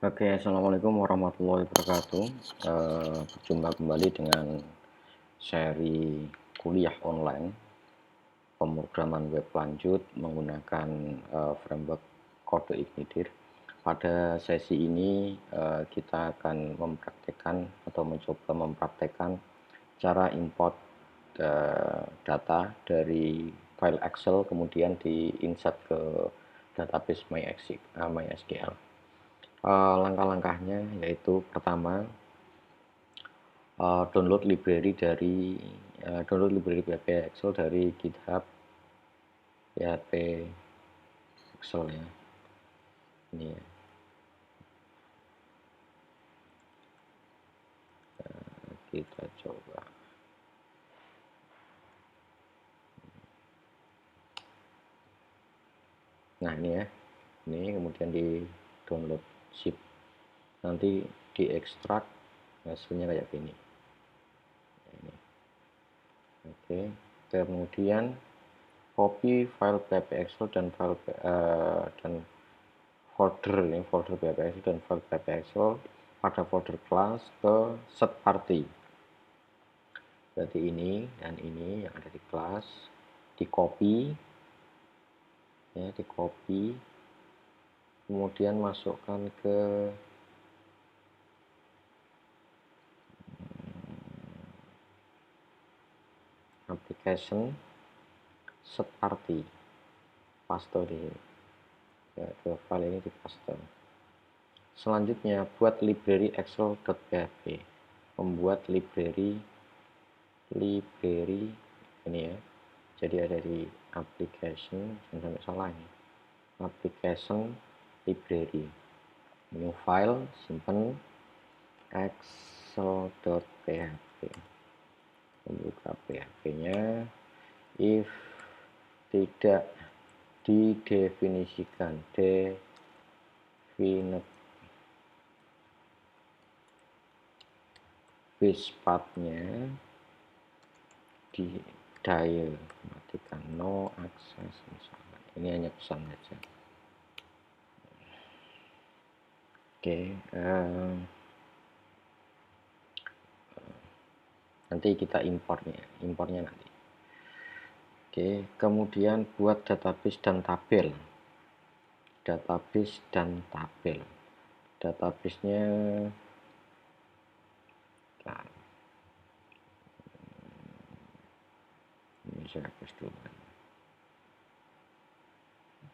Oke, assalamualaikum warahmatullahi wabarakatuh. Berjumpa kembali dengan seri kuliah online pemrograman web lanjut menggunakan framework kode Ignitir. Pada sesi ini kita akan mempraktekkan atau mencoba mempraktekkan cara import data dari file Excel kemudian diinsert ke database MySQL. Langkah-langkahnya yaitu pertama, download library PHP Excel dari GitHub PHP Excel ya. Ini ya. Kita coba. Nah ini ya, ini kemudian di download zip, nanti diekstrak hasilnya kayak gini. Ini. Oke, kemudian copy file PHP Excel dan folder PHP Excel dan file PHP Excel pada folder class ke set party. Berarti ini dan ini yang ada di kelas di copy ya, di copy, kemudian masukkan ke application set party, paste di ya, ke file ini di paste. Selanjutnya buat library excel.php, membuat library ini ya. Jadi ada di application, jangan sampai salah ini, application library, new file, simpan excel.php, membuka PHP-nya. If tidak didefinisikan, definite base path-nya di dire, matikan no access misalnya. Ini hanya pesan saja. Oke, nanti kita impornya nanti. Oke, kemudian buat database dan tabel. Database-nya nah, ini saya hapus dulu.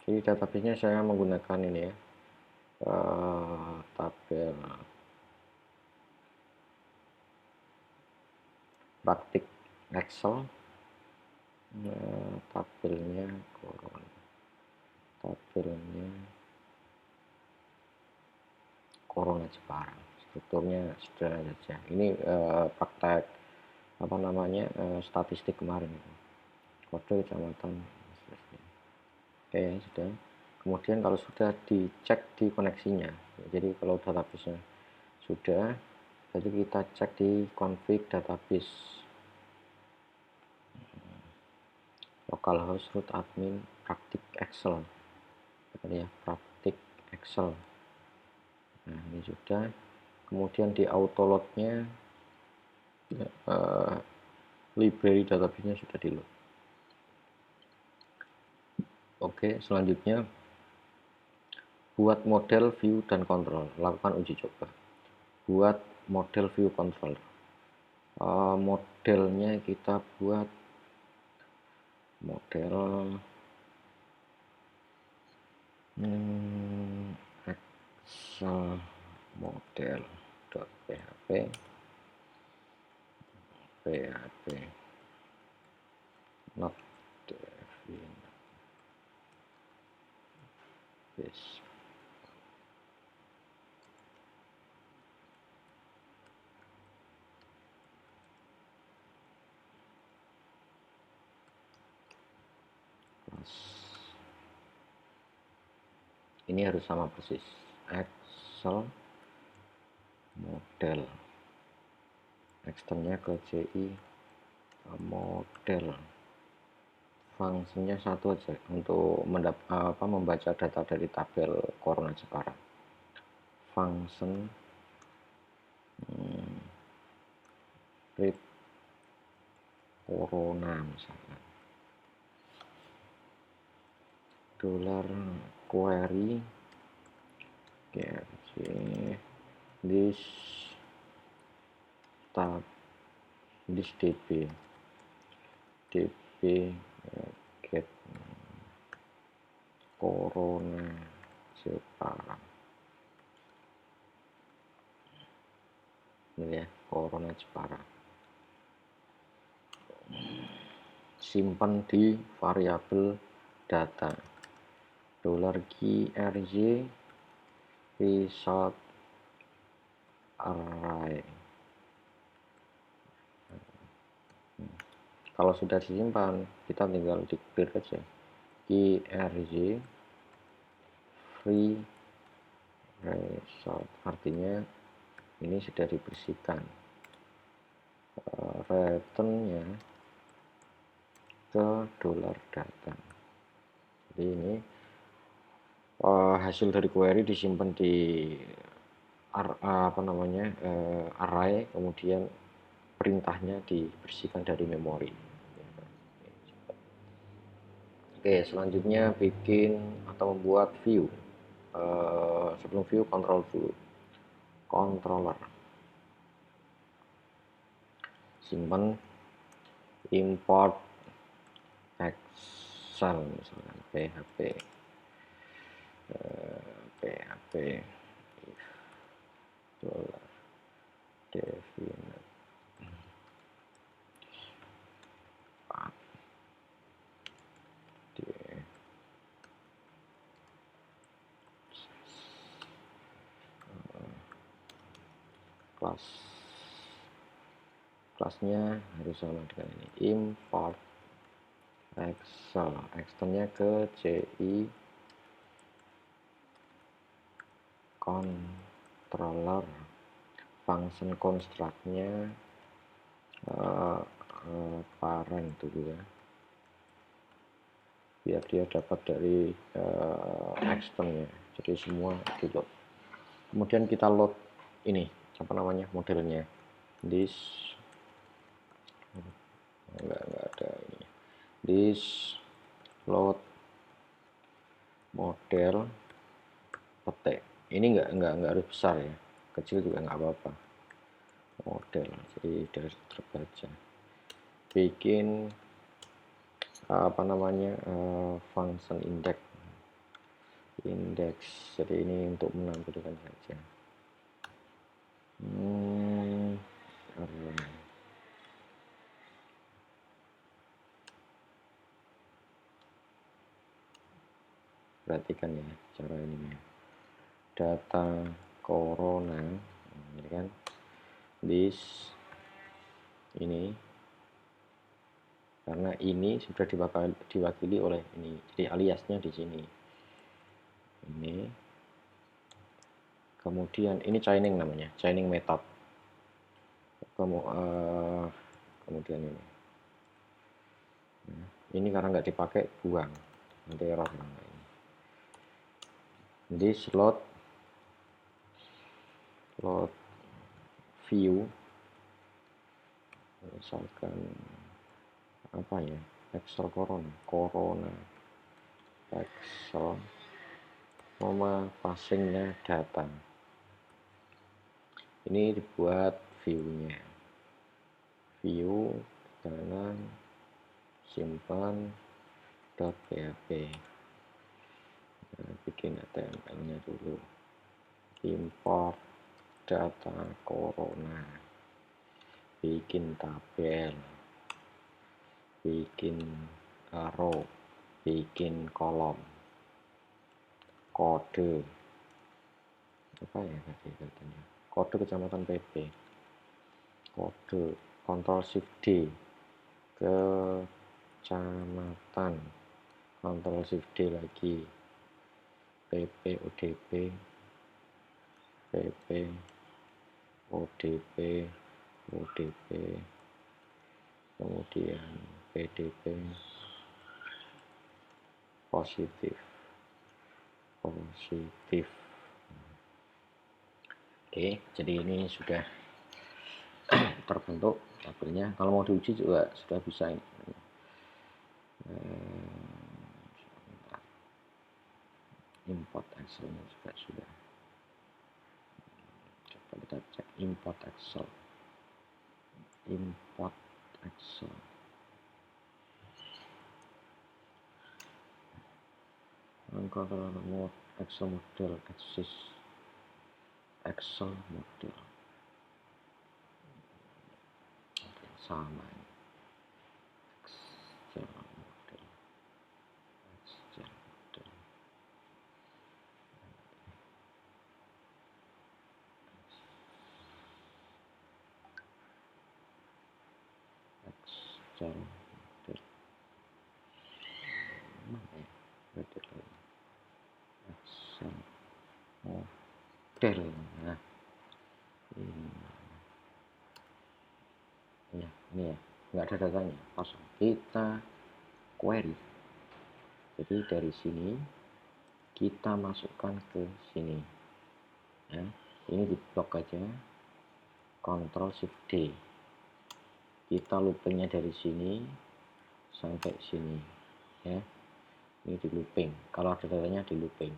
Jadi database-nya saya menggunakan ini ya, tabel praktik Excel, tabelnya Corona Jepara, strukturnya sederhana saja. Ini praktek statistik kemarin, kode kecamatan. Oke, sudah. Kemudian kalau sudah dicek di koneksinya, jadi kalau database-nya sudah, jadi kita cek di config database, localhost root admin praktik Excel ya, praktik Excel. Nah ini sudah. Kemudian di autoload-nya library database-nya sudah di load. Oke, selanjutnya buat model view dan control, lakukan uji coba. Buat model view control, modelnya kita buat model Excel model.php not definite base. Ini harus sama persis, Excel model, eksternnya ke CI model, fungsinya satu aja untuk membaca data dari tabel Corona Jepara. function read corona misalnya, dollar query this tab this db get corona Jepara. Ini ya, corona Jepara. Simpan di variabel data $GRJ result array. Kalau sudah disimpan, kita tinggal declare aja GRJ free result, artinya ini sudah dibersihkan. Returnnya ke $data. Jadi ini hasil dari query disimpan di array, kemudian perintahnya dibersihkan dari memori. Oke, selanjutnya bikin atau membuat view. Sebelum view, control dulu. Controller. Simpan import Excel misalnya php if dollar definite kelasnya harus sama dengan ini, import Excel, externnya ke CI controller, function construct-nya parent dulu ya, biar dia dapat dari externnya, jadi semua di load. Kemudian kita load ini apa namanya modelnya, this enggak ada ini, this load model petik. Ini enggak harus besar ya, kecil juga nggak apa-apa. Model, jadi dari terbaca. Bikin apa namanya function index. Jadi ini untuk menampilkan saja. Perhatikan ya cara ini ya. Data corona, ini kan this ini, karena ini sudah diwakili oleh ini, jadi aliasnya di sini. Ini kemudian ini chaining namanya, chaining method. Kemudian ini karena nggak dipakai, buang, nanti error ini. This load view, misalkan apa ya, Excel corona Excel, passingnya data. Ini dibuat view-nya, view kanan, simpan .php. Bikin HTML-nya dulu, import data corona, bikin tabel, bikin row, bikin kolom, kode apa ya tadi katanya, kode kecamatan PP, kode Ctrl Shift D kecamatan, Ctrl Shift D lagi, PP ODP, PP ODP, kemudian PDP, positif. Oke, jadi ini sudah terbentuk tabelnya. Kalau mau diuji juga sudah bisa ini. Import Excelnya juga sudah. Coba kita cek import Excel. Import Excel. Kalau mau Excel model exist. Excel model. Oke, sama ini. Excel model. Excel model. Excel model. Mana ya? Model. Excel model. Nah, ini ya, nggak ada datanya, kosong. Kita query. Jadi dari sini kita masukkan ke sini. Ya, ini di blok aja. Ctrl Shift D. Kita loopingnya dari sini sampai sini. Ya, ini di looping. Kalau ada datanya di looping.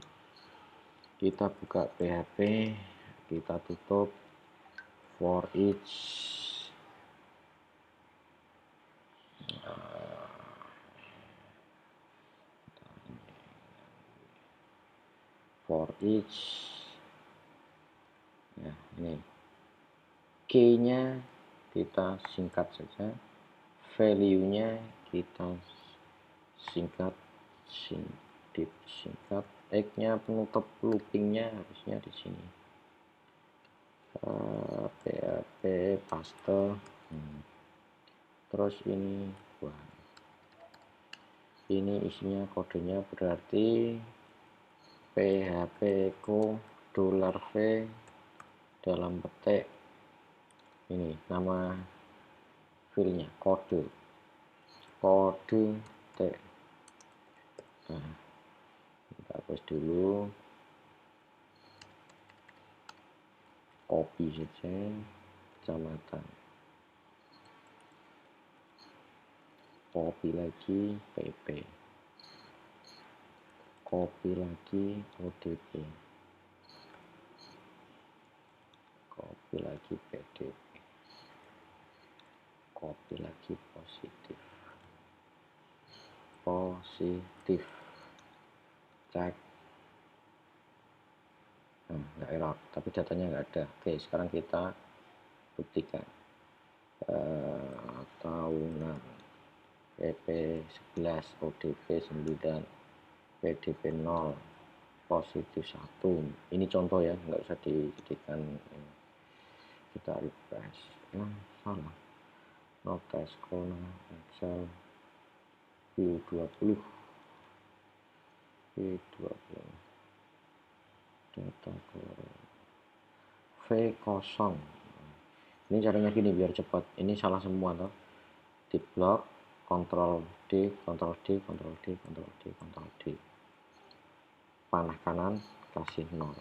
Kita buka PHP, kita tutup for each ya, ini key-nya kita singkat saja, value-nya kita singkat, X-nya penutup looping-nya harusnya di sini. PHP paste. Terus ini ini isinya kodenya berarti PHP echo $v dalam petik ini nama filenya kode T. Nah, kita hapus dulu, copy saja kecamatan, copy lagi PP, copy lagi ODP, copy lagi PDP, copy lagi positif, cek. Nggak error, tapi datanya nggak ada. Oke, sekarang kita buktikan. Tahunan PP 11, ODP 9, PDP 0, positif 1. Ini contoh ya, nggak usah dijadikan. Kita refresh. Salah. Nota sekolah Excel view 20 data V0. Ini caranya gini biar cepat. Ini salah semua toh. Di blok Ctrl D, Ctrl D, Ctrl D, Ctrl D, Ctrl D. Panah kanan kasih 0.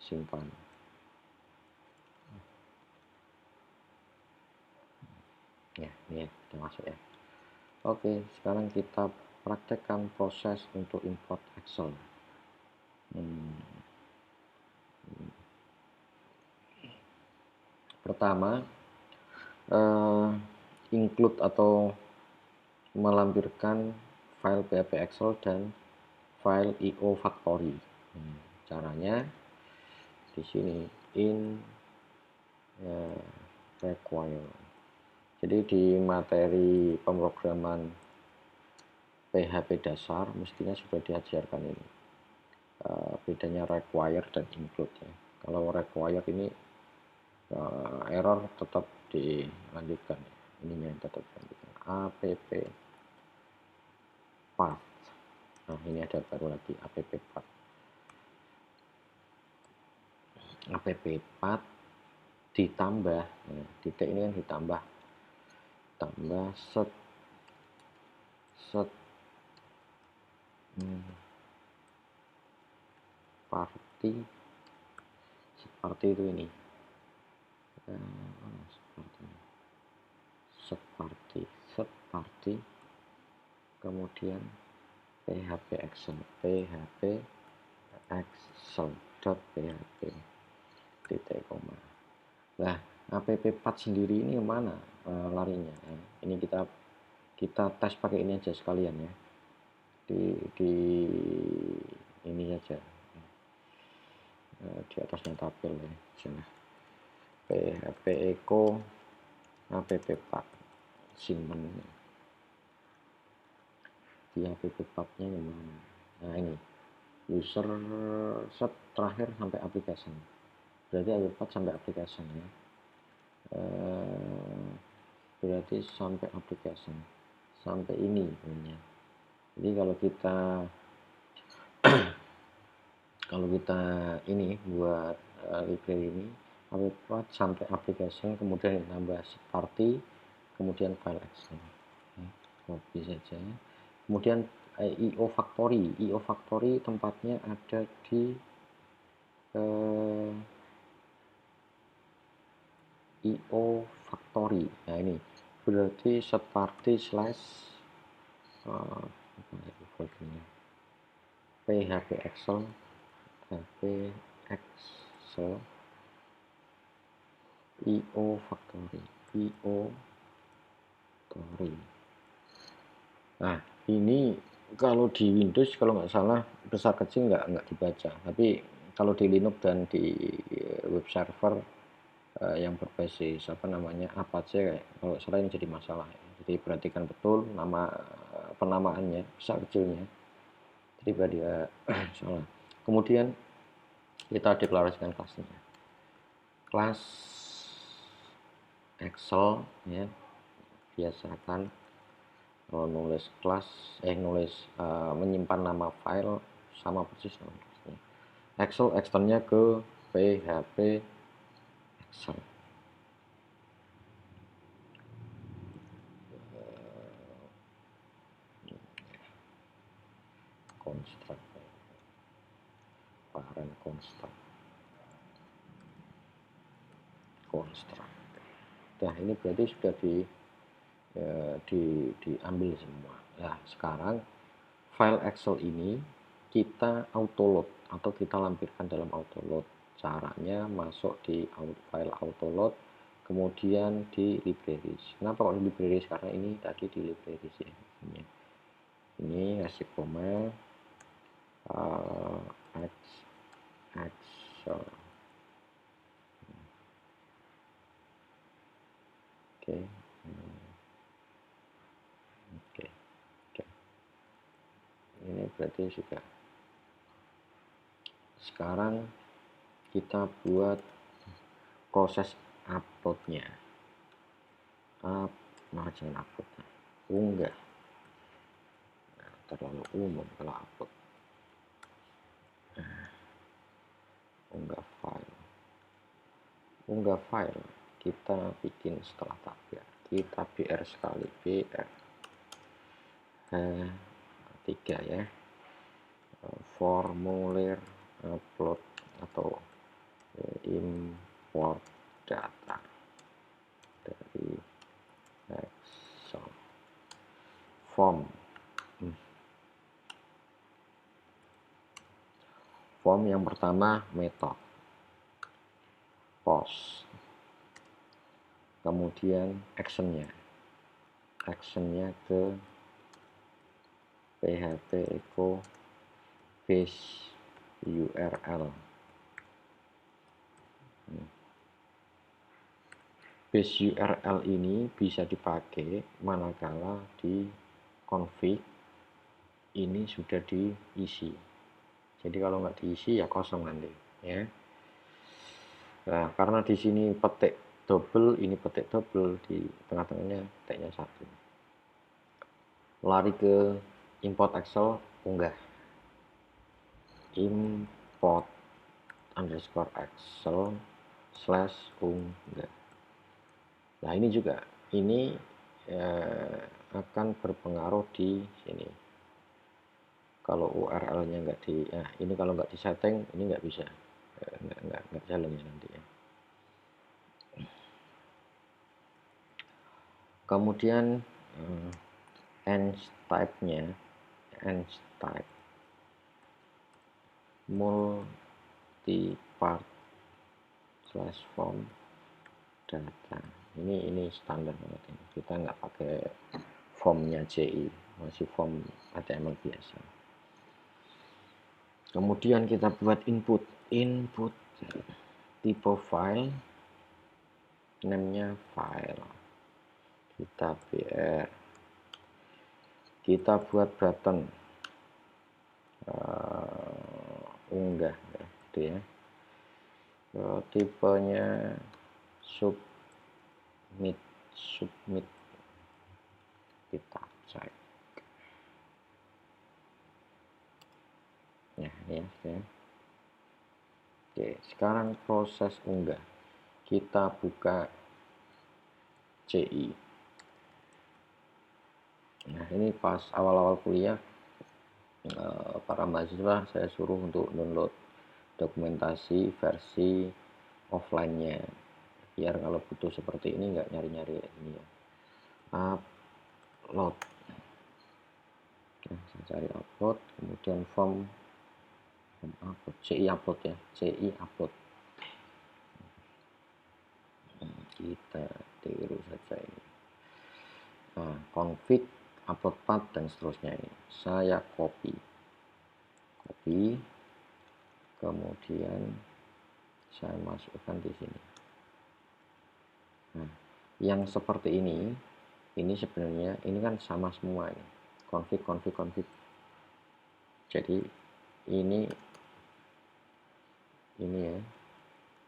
Simpan. Ya, ini udah masuk ya. Oke, sekarang kita praktekkan proses untuk import Excel. Pertama, include atau melampirkan file PHP Excel dan file IO Factory. Caranya di sini require. Jadi di materi pemrograman PHP dasar mestinya sudah diajarkan ini. Bedanya require dan include ya. Kalau require ini error tetap dilanjutkan, ininya tetap dilanjutkan. App path. Nah, ini ada baru lagi app path. App path ditambah, titik ini kan ditambah set party party itu ini, set party, kemudian php excel dot php titik koma. Nah, app-path sendiri ini kemana larinya? Nah, ini kita tes pakai ini aja sekalian ya, di ini saja, di atasnya tabel ya, sana php echo app-path simpen di app-path-nya gimana. Nah, ini user set terakhir sampai application, berarti app-path sampai application ya, berarti sampai application, sampai ini punya. Jadi kalau kita ini buat library ini app-path sampai application, kemudian nambah party, kemudian file excel, copy saja. Kemudian IO Factory tempatnya ada di IO Factory. Nah, ini berarti set party slash php excel IO Factory. Nah, ini kalau di Windows kalau nggak salah besar kecil nggak dibaca, tapi kalau di Linux dan di web server yang berbasis Apache, kalau salah ini jadi masalah. Jadi perhatikan betul nama penamaannya, besar kecilnya, daripada dia salah. Kemudian kita deklarasikan kelasnya, kelas Excel ya, biasakan nulis kelas menyimpan nama file sama persis nama kelasnya. Excel externnya ke php Excel. Construct parent construct. Nah, ini berarti sudah diambil semua. Nah, sekarang file Excel ini kita autoload atau kita lampirkan dalam autoload. Caranya masuk di file autoload, kemudian di libraries. Kenapa kok di libraries? Karena ini tadi di libraries ya. Ini ngasih koma Excel. Oke. Ini berarti sudah. Sekarang kita buat proses uploadnya. Jangan upload, unggah. Nah, terlalu umum kalau upload. Unggah file kita bikin setelah tabel, kita br sekali, br 3 ya, formulir upload atau import data dari Excel form yang pertama method post, kemudian actionnya ke php echo base URL. Base URL ini bisa dipakai manakala di config ini sudah diisi. Jadi kalau nggak diisi ya kosong nanti ya. Nah, karena di sini petik double, ini petik double, di tengah-tengahnya petiknya 1. Lari ke import Excel, unggah. Import _Excel / unggah. Nah, ini juga akan berpengaruh di sini. Kalau URL-nya nggak ini kalau nggak disetting, ini nggak bisa, nggak dalamnya nanti ya. Kemudian env type-nya, env type multi-part slash form data. Ini standar banget ini. Kita nggak pakai formnya CI, masih form HTML biasa. Kemudian kita buat input tipe file, namanya file, kita br, kita buat button unggah gitu ya. Tipenya submit, kita cek ya, ini ya. Oke, sekarang proses unggah, kita buka CI. Nah, ini pas awal-awal kuliah para mahasiswa saya suruh untuk download dokumentasi versi offline-nya, biar kalau butuh seperti ini nggak nyari-nyari ini ya. Upload, nah, saya cari upload, kemudian form upload, CI upload ya, CI upload. Kita tiru saja ini. Nah, config, upload path dan seterusnya ini. Saya copy, kemudian saya masukkan di sini. Nah, yang seperti ini sebenarnya ini kan sama semua ini. Config. Jadi ini ya.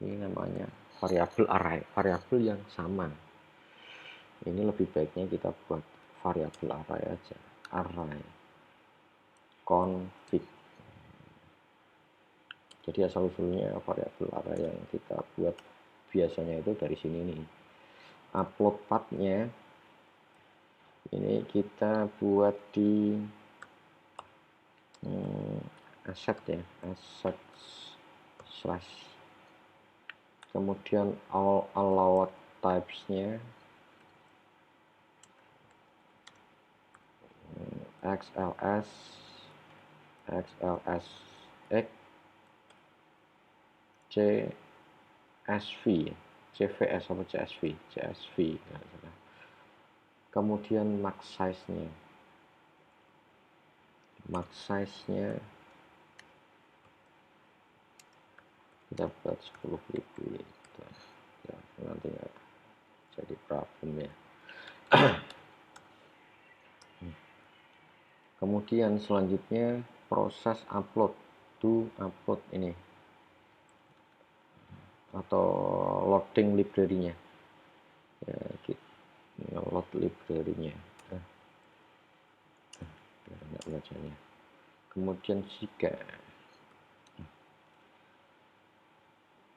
Ini namanya variabel array, variabel yang sama. Ini lebih baiknya kita buat variabel array aja, array config. Jadi asal usulnya variabel array yang kita buat biasanya itu dari sini nih. Upload path-nya ini kita buat di asset ya, asset slash, kemudian all allowed types-nya XLS, XLSX, CSV, CVS atau CSV, kemudian max size-nya kita buat 10.000 gitu. Ya, nanti nggak jadi problem ya. Kemudian selanjutnya proses upload ini atau loading library-nya ya, load library-nya enggak bacanya. Kemudian jika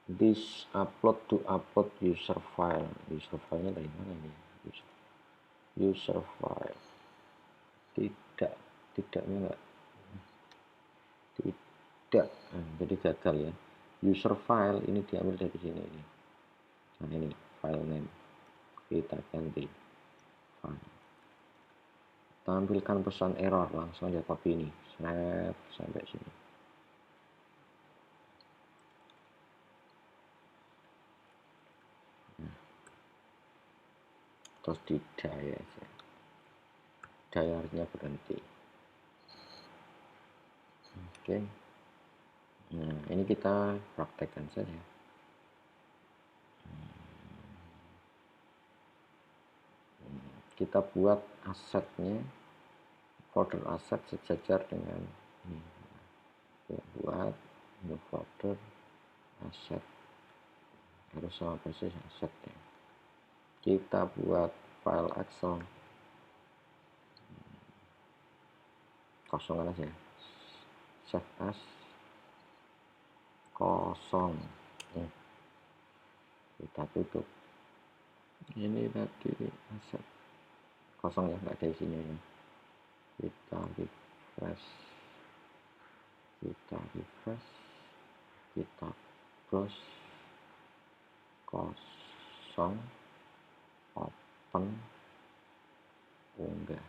this upload to upload user filenya dari mana ini? User file tidak jadi gagal ya. User file ini diambil dari sini ini. Nah, ini file name, kita ganti file, tampilkan pesan error, langsung aja copy ini snap sampai sini. Terus di diarnya berhenti. Oke. Nah, ini kita praktekkan saja. Kita buat asetnya, folder aset sejajar dengan ini. Kita buat new folder aset, harus sama persis asetnya. Kita buat file Excel kosongan aja, save as kosong. Kita tutup. Ini tadi aset kosong ya, nggak ada isinya ya. Kita refresh, kita browse, kosong, open, unggah.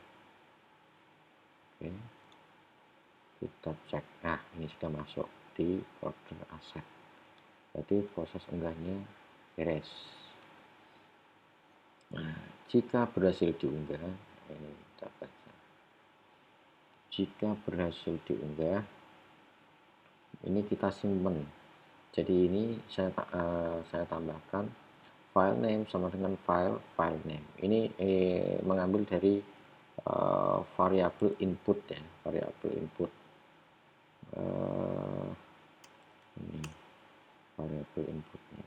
Oke, kita cek. Nah, ini sudah masuk di folder aset. Jadi proses unggahnya beres. Nah, jika berhasil diunggah, ini kita baca. Jika berhasil diunggah, ini kita simpan. Jadi ini saya tambahkan file name sama dengan file name. Ini mengambil dari variabel input ya, variabel input. Ini variabel inputnya.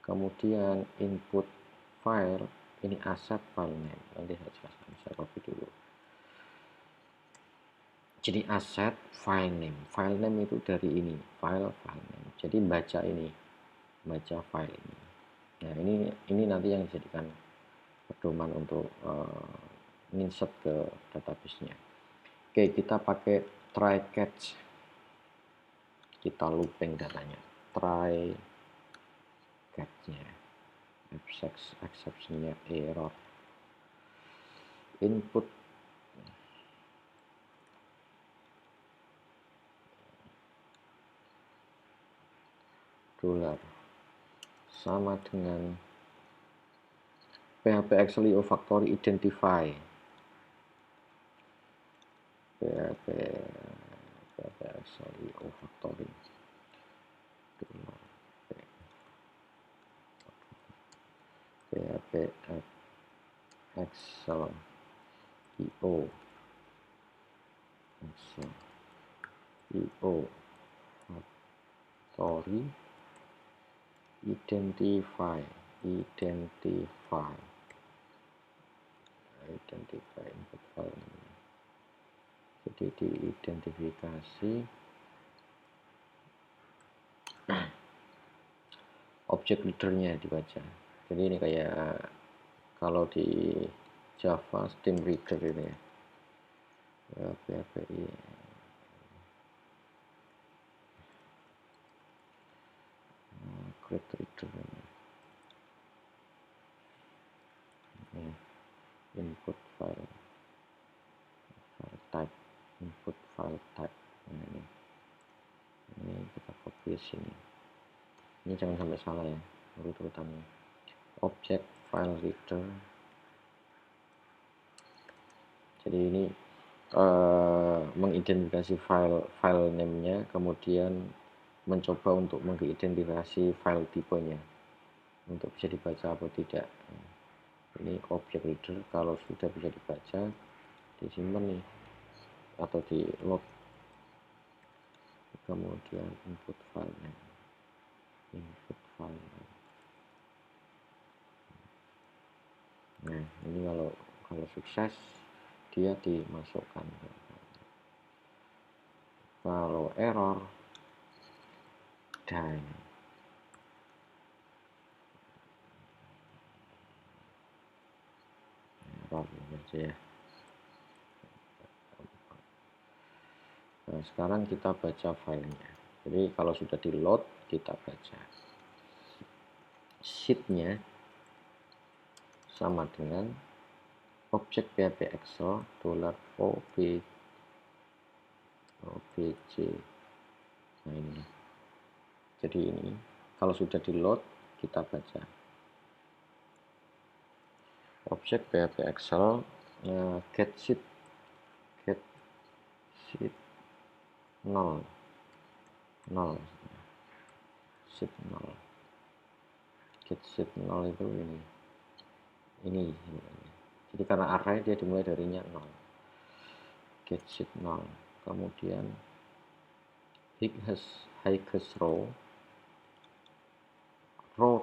Kemudian input file, ini aset file name. Nanti saya jelaskan, saya copy dulu. Jadi aset file name itu dari ini file name. Jadi baca ini, baca file ini. Nah, ini nanti yang dijadikan pedoman untuk insert ke database-nya. Oke, kita pakai try catch. Kita looping datanya. Try catch-nya. Exception-nya error. Input $, sama dengan PHP Excel.io factory identify. PHP Excel.io factory PHP Excel.io factory identify input file. Jadi diidentifikasi objek leadernya dibaca. Jadi ini kayak kalau di Java stream reader ini ya. PHP create reader ini. Input file type, input file type. Nah, ini kita copy sini. Ini jangan sampai salah ya, urut-urutannya. Object file reader. Jadi ini mengidentifikasi file name-nya, kemudian mencoba untuk mengidentifikasi file tipenya untuk bisa dibaca atau tidak. Ini object reader, kalau sudah bisa dibaca disimpan nih atau di load. Kemudian input file name, nah ini kalau sukses dia dimasukkan. Kalau error dan error aja ya. Nah, sekarang kita baca filenya. Jadi kalau sudah di load kita baca. Sheet-nya sama dengan objek PHP Excel $OBJ. Nah ini. Jadi ini kalau sudah di load kita baca. Objek PHP Excel get sheet 0 sheet 0. Get sheet 0 itu ini. Jadi karena array dia dimulai darinya 0. Get sheet 0. Kemudian highest row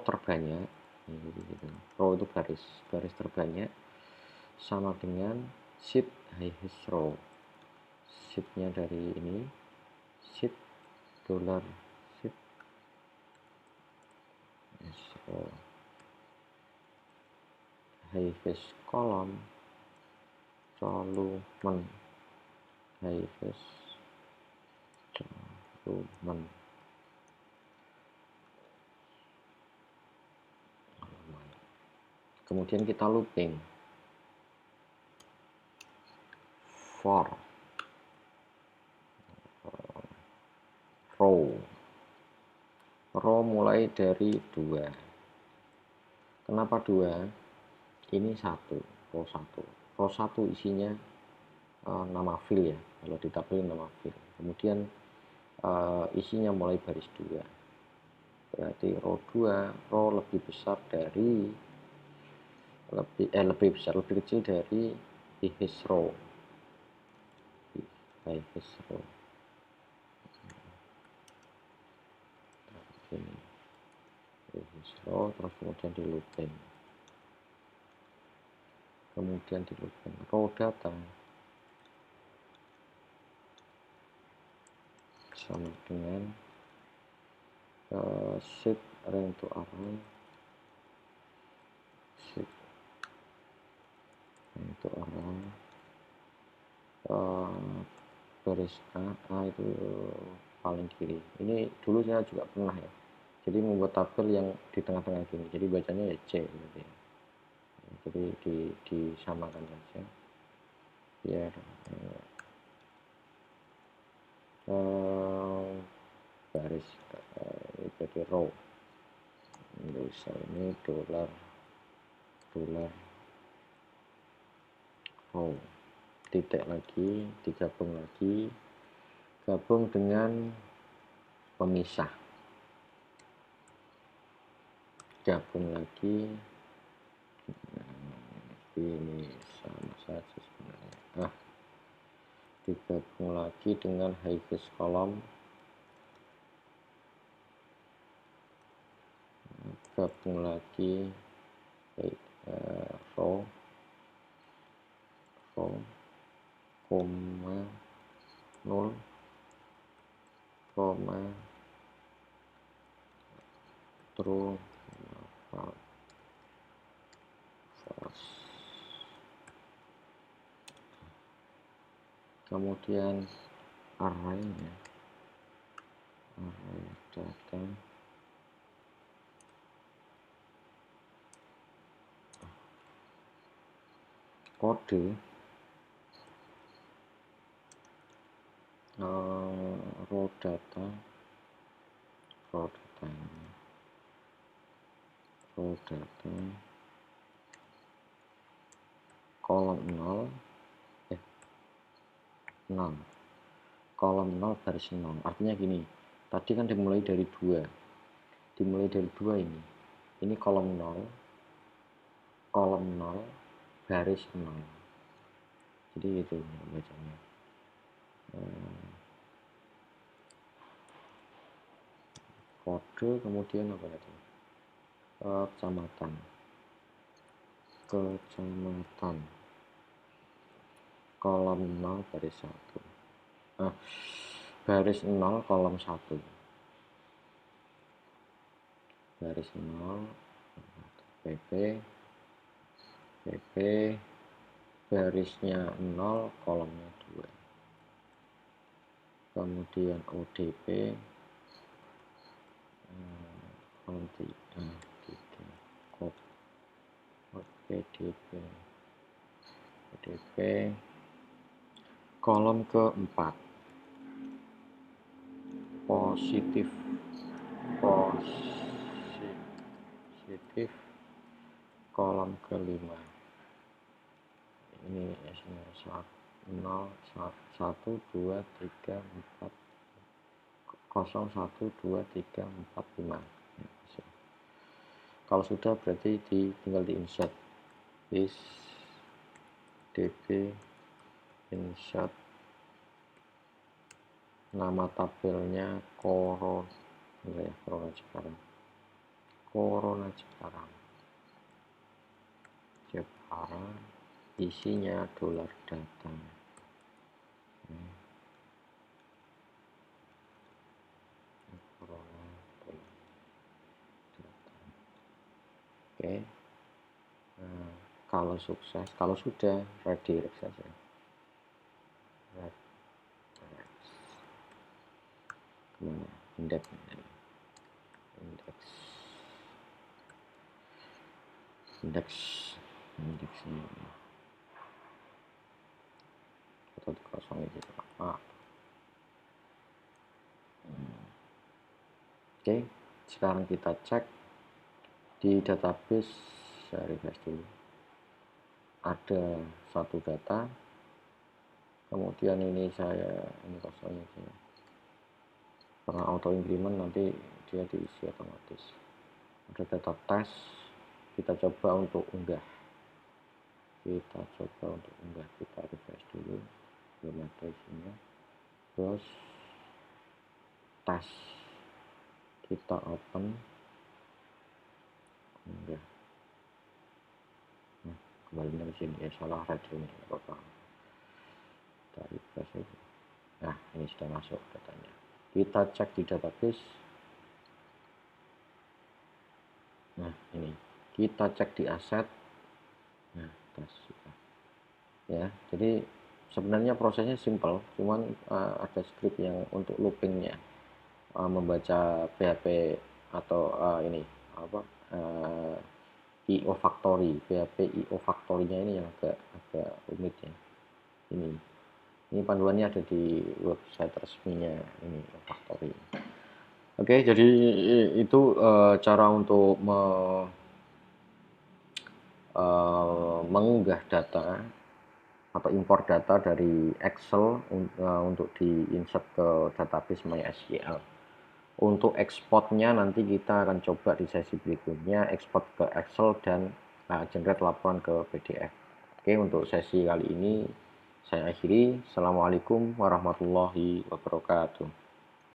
terbanyak. Row itu garis terbanyak sama dengan sheet highest row. Sheet-nya dari ini sheet $sheet highest column column highest column. kemudian kita looping for row mulai dari 2. Kenapa 2? Ini 1, row 1 isinya nama field ya, kalau di tabel nama field. Kemudian isinya mulai baris 2, berarti row 2, row lebih besar dari lebih kecil dari highest row. Ini highest row, terus kemudian di looping, row data sama dengan shift rank to array, baris A itu paling kiri. Ini dulu saya juga pernah ya, jadi membuat tabel yang di tengah-tengah gini, jadi bacanya ya C gitu ya. Jadi disamakan saja biar baris jadi row. Bisa ini dolar row, titik lagi, gabung dengan pemisah, gabung lagi. Ini sama saja sebenarnya. Digabung lagi dengan highest column, gabung lagi row, koma 0, koma true, false. Kemudian array data kode row data kolom 0 kolom 0 baris 0. Artinya gini, tadi kan dimulai dari 2 ini kolom 0 baris 0, jadi itu bacanya. Kode kemudian apa tadi, kecamatan kolom 0 baris 1, baris 0 kolom 1, baris 0 pp barisnya 0 kolomnya 2, kemudian odp kolom 3 pdp kolom keempat positif kolom kelima. Ini S-nya 1 2 3 4 0 1 2 3 4 5. Kalau sudah berarti tinggal di insert db insert nama tabelnya corona Jepara, isinya dolar data. Oke. Nah, kalau sukses, kalau sudah redirect saja. Kemana? Index. indeks ini 130 ini Oke, sekarang kita cek di database. Saya refresh dulu. Ada satu data, kemudian ini kosong ini karena auto increment nanti dia diisi otomatis. Ada data tes, kita coba untuk unggah. Kita refresh dulu, belum ada isinya. Terus tes, kita open, unggah. Kembali ke sini ya, salah red ini apa-apa. Kita refresh aja. Nah, ini sudah masuk datanya. Kita cek di database. Nah, ini kita cek di aset. Nah, tes ya. Jadi sebenarnya prosesnya simple, cuman ada script yang untuk loopingnya, membaca PHP atau ini apa IO factory, PHP IO factory-nya ini yang agak rumit ya. Ini panduannya ada di website resminya ini IO factory. Oke, jadi itu cara untuk mengunggah data atau import data dari Excel untuk di-insert ke database MySQL. Untuk ekspornya nanti kita akan coba di sesi berikutnya, ekspor ke Excel dan generate laporan ke PDF. Oke, untuk sesi kali ini saya akhiri. Assalamualaikum warahmatullahi wabarakatuh.